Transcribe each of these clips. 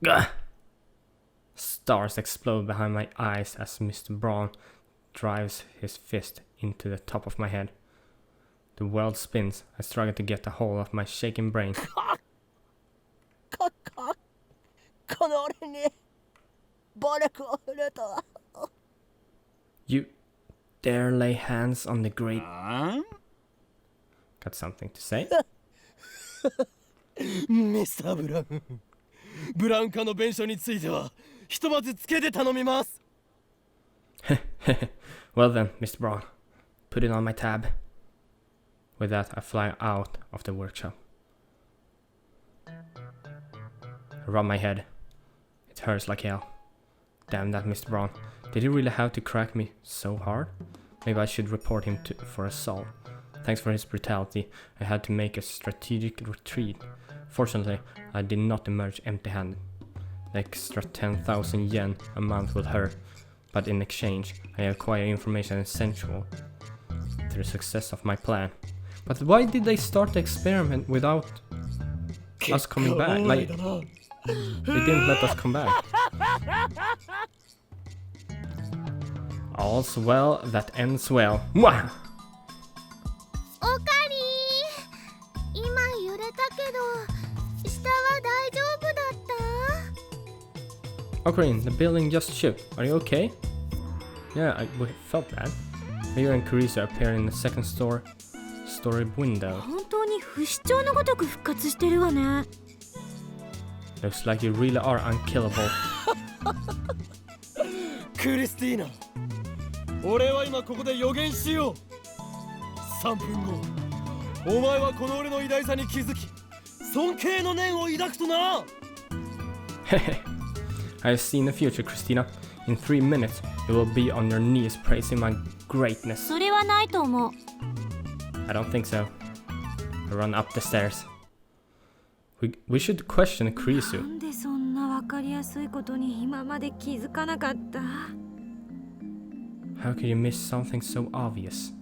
Gah! Stars explode behind my eyes as Mr. Braun drives his fist into the top of my head. The world spins. I struggle to get a hold of my shaking brain. You dare lay hands on the great... Got something to say? Mr. Brown. ブラウン化の弁償についてはひとまずつけて頼みます。Well then, Mr. Braun, put it on my tab. With that, I fly out of the workshop. I rub my head. It hurts like hell. Damn that Mr. Braun. Did he really have to crack me so hard? Maybe I should report him for assault. Thanks for his brutality. I had to make a strategic retreat. Fortunately, I did not emerge empty-handed. The extra 10,000 yen a month will hurt, but in exchange, I acquire information essential to the success of my plan. But why did they start the experiment without us coming back? Like, they didn't let us come back. All's well that ends well. Mwah! Okarin, the building just shook. Are you okay? Yeah, we felt that. Mayor and Carissa appear in the second story window. Looks like you really are unkillable. Christina, 俺は今ここで予言しよう。3分後、お前はこの俺の偉大さに気づき、尊敬の念を抱くとな。I have seen the future, Christina. In 3 minutes, you will be on your knees praising my greatness. それはないと思う。I don't think so. I run up the stairs. We should question Kurisu. なんでそんなわかりやすいことに今まで気づかなかった？ How could you miss something so obvious?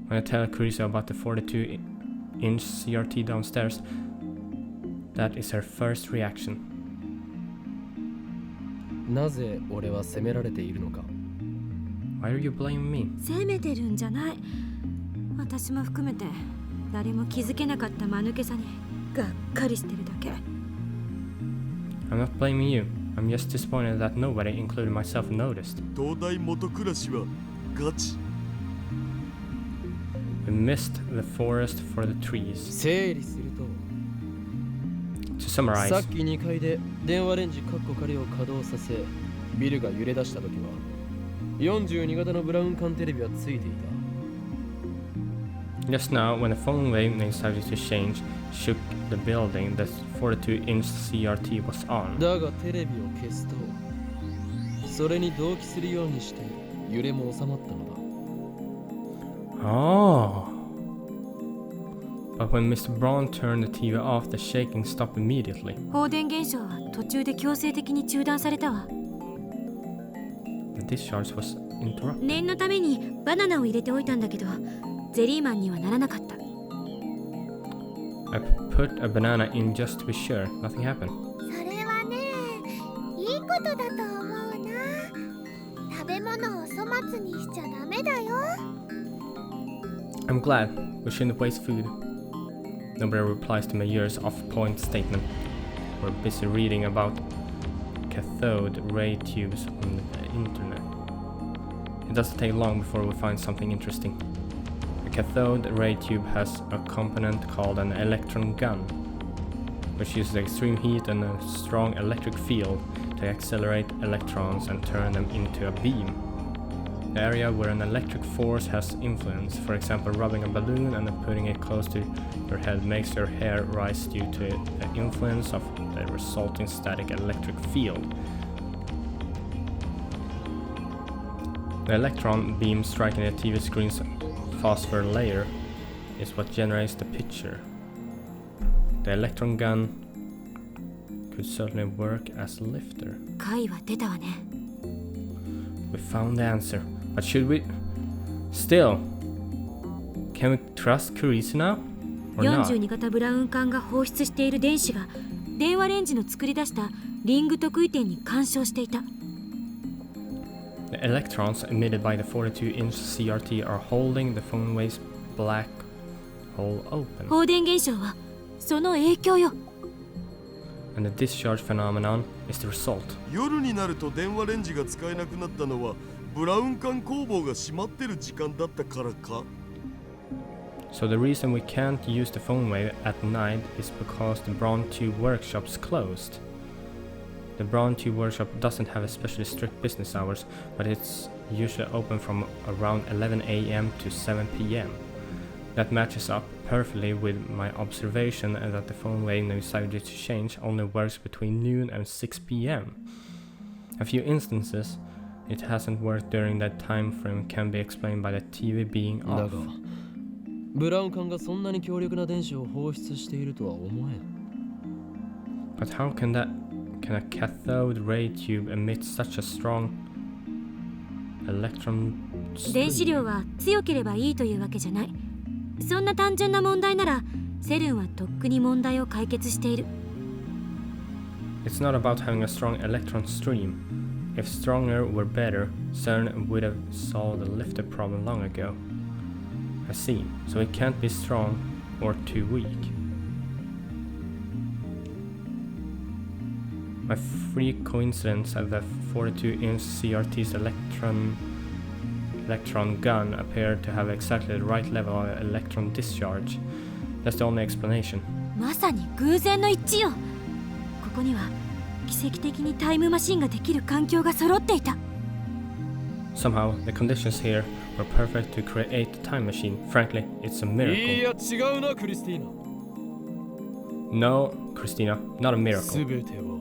When I tell Kurisu about the 42-inch CRT downstairs, that is her first reaction. なぜ俺は責められているのか。 Why are you blaming me? 責めてるんじゃない。私も含めて誰も気づけなかった間抜けさにがっかりしてるだけ。 I'm not blaming you. I'm just disappointed that nobody, including myself, noticed. 東大元暮らしはガチ。 We missed the forest for the trees. 整理すると、 To summarize, さっき2階で電話レンジカッコ仮を稼働させ、ビルが揺れ出した時は42型のブラウン管テレビはついていた。 just now, when the phone wave they started to change, shook the building, the 42-inch CRT was on. だがテレビを消すと、それに同期するようにして揺れも収まったのだ。 Oh. But when Mr. Braun turned the TV off, the shaking stopped immediately. 放電現象は途中で強制的に中断されたわ。 The discharge was interrupted. 念のためにバナナを入れておいたんだけど、ゼリーマンにはならなかった。 I put a banana in just to be sure. Nothing happened. それはね、いいことだと思うな。食べ物を粗末にしちゃダメだよ。 I'm glad. We shouldn't waste food. Nobody replies to Mayur's off-point statement. We're busy reading about cathode ray tubes on the internet. It doesn't take long before we find something interesting. A cathode ray tube has a component called an electron gun, which uses extreme heat and a strong electric field to accelerate electrons and turn them into a beam. The area where an electric force has influence, for example rubbing a balloon and then putting it close to your head, makes your hair rise due to the influence of the resulting static electric field. The electron beam striking the TV screen's phosphor layer is what generates the picture. The electron gun could certainly work as a lifter. 解は出たわね。 We found the answer, but should we? Still, can we trust Carissa now? Or not? 42型ブラウン管が放出している電子が電話レンジの作り出したリング特異点に干渉していた。 The electrons emitted by the 42-inch CRT are holding the phone wave's black hole open. 放電現象はその影響よ。 And the discharge phenomenon is the result. 夜になると電話レンジが使えなくなったのはブラウン管工房が閉まってる時間だったからか。 So the reason we can't use the phone wave at night is because the Braun Tube workshop's closed. The Braun Tube workshop doesn't have especially strict business hours, but it's usually open from around 11 a.m. to 7 p.m. That matches up perfectly with my observation that the phone wave no subject to change only works between noon and 6 p.m. A few instances it hasn't worked during that time frame can be explained by the TV being だ off. がブラウン管がそんなに強力な電子を放出しているとは思えん。 But how can a cathode ray tube emit such a strong electron 電子 stream? 量は強ければいいというわけじゃない。そんな単純な問題ならセルンはとっくに問題を解決している。 It's not about having a strong electron stream. If stronger were better, CERN would have solved the lifter problem long ago. I see, so it can't be strong or too weak. My freak coincidence that the 42-inch CRT's electron gun appeared to have exactly the right level of electron discharge. That's the only explanation. まさに偶然の一致よ。ここには奇跡的にタイムマシンができる環境が揃っていた。 Somehow, the conditions here were perfect to create a time machine. Frankly, it's a い miracle. や違うなクリスティーナ。 No, Christina, not a miracle. すべては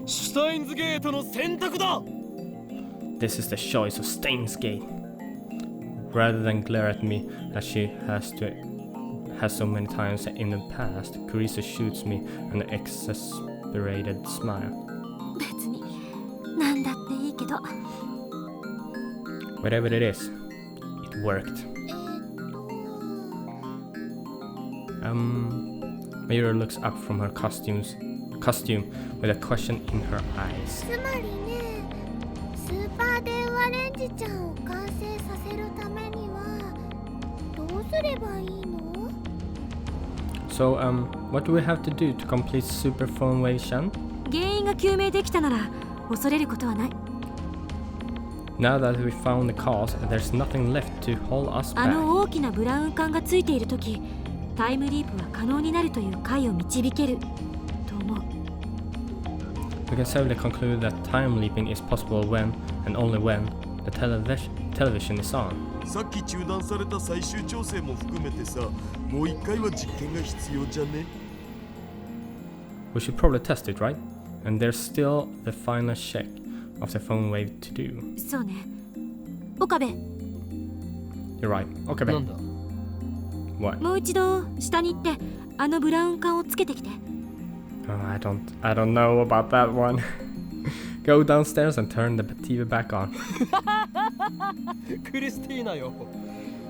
シュタインズゲートの選択だ。 This is the choice of STEINS gate. Rather than glare at me as she has so many times in the past, Carissa shoots me an exasperated smile. 別に何だっていいけど。 Whatever it is, it worked. Mayura looks up from her costume with a question in her eyes. つまりね、スーパー電話レンジちゃんを完成させるためにはどうすればいいの？ So, what do we have to do to complete Super Phone Wave Shan? 原因が究明できたなら恐れることはない。 Now that we found the cause, there's nothing left to hold us あ back. の大きなブラウン管がついているとき、タイムリープは可能になるという解を導けると思う。 We can safely conclude that time leaping is possible when, and only when, the television is on. さっき中断された最終調整も含めてさ、もう一回は実験が必要じゃね？ We should probably test it, right? And there's still the final check of the phone wave to do. そうね。岡部、 You're right. Okay, な babe. んだ。 What? もう一度下に行ってあのブラウン管をつけてきて。 Oh, I don't know about that one. Go downstairs and turn the TV back on. クリスティーナよ。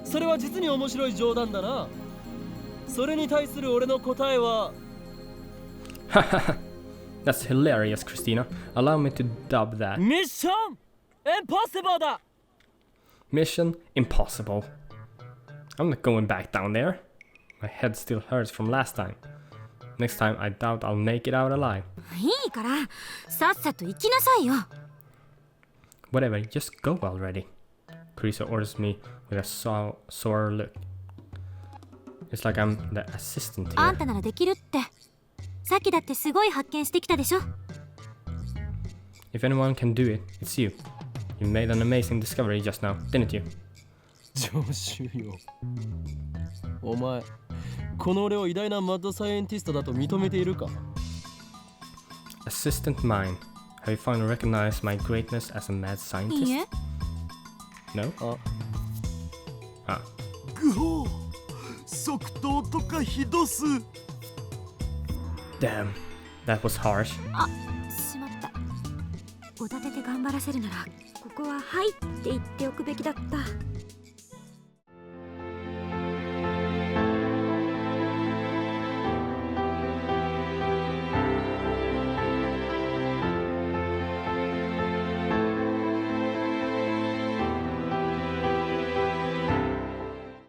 それは実に面白い冗談だな。それに対する俺の答えは。That's hilarious, Christina. Allow me to dub that. ミッションインポッシブルだ。 Mission impossible. I'm not going back down there. My head still hurts from last time. Next time, I doubt I'll make it out alive. いいからさっさと行きなさいよ。 Whatever, just go already. Carissa orders me with a sore look. It's like I'm the assistant あ here. んたならできるって。さっきだってすごい発見してきたでしょ。 If anyone can do it, it's you. You made an amazing discovery just now, didn't you? 常習よ。お前、この俺を偉大なマッドサイエンティストだと認めているか？ Assistant mine. Have you finally recognized my greatness as a mad いい scientist? え。 No? あ、 Ah. ぐほー、即答とかひどす。 Damn. That was harsh. あ、しまった。おだてて頑張らせるならここははいって言っておくべきだった。